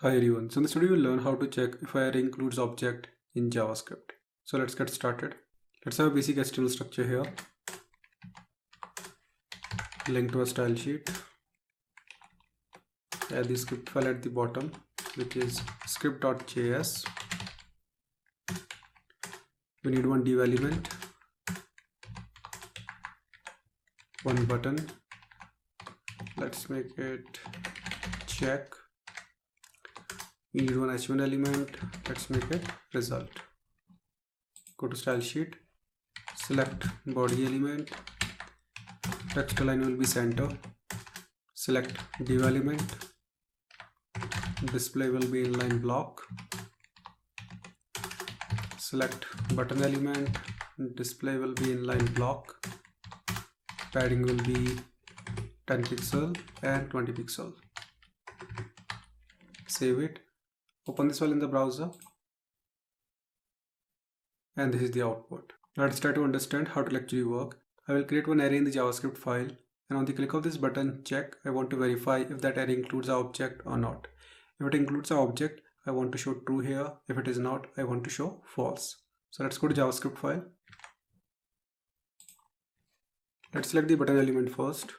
Hi everyone, so in this video we'll learn how to check if array includes object in JavaScript. So let's get started. Let's have a basic HTML structure here. Link to a style sheet. Add the script file at the bottom, which is script.js. We need one div element, one button. Let's make it check. We need one h1 element. Let's make it result. Go to style sheet, select body element, text align will be center, select div element, display will be inline block, select button element, display will be inline block, padding will be 10 pixel and 20 pixel. Save it. Open this file in the browser, and this is the output. Let's try to understand how it will actually work. I will create one array in the JavaScript file, and on the click of this button check, I want to verify if that array includes our object or not. If it includes our object, I want to show true here. If it is not, I want to show false. So let's go to JavaScript file. Let's select the button element first.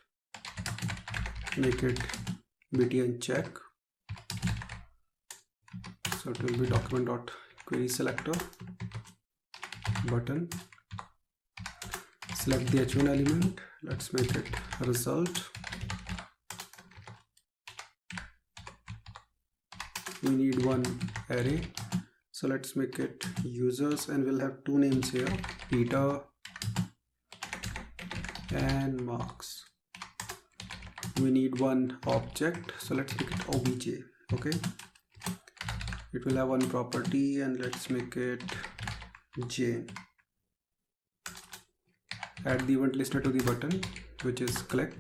Make it btn check. So it will be document.querySelector button. Select the h1 element. Let's make it result. We need one array. So let's make it users, and we'll have two names here, Peter and Marks. We need one object. So let's make it obj. Okay. It will have one property, and let's make it Jane. Add the event listener to the button, which is click.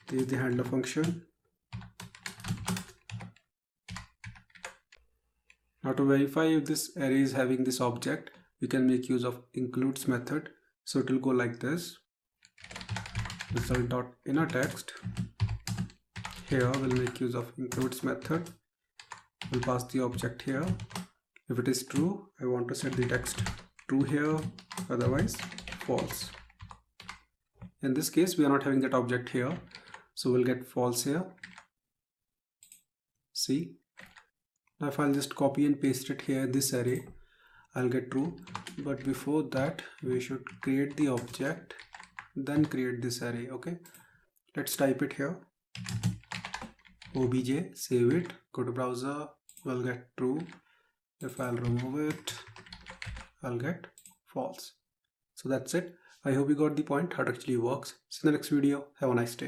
This is the handler function. Now to verify if this array is having this object, we can make use of includes method. So it will go like this. Result.innerText. Here we'll make use of includes method. We'll pass the object here. If it is true, I want to set the text true here, otherwise false. In this case, we are not having that object here, so we'll get false here. See? Now if I'll just copy and paste it here, this array, I'll get true. But before that, we should create the object, then create this array. Okay, let's type it here. Obj, save it, go to browser, we'll get true. If I'll remove it, I'll get false. So that's it. I hope you got the point how it actually works. See you in the next video. Have a nice day.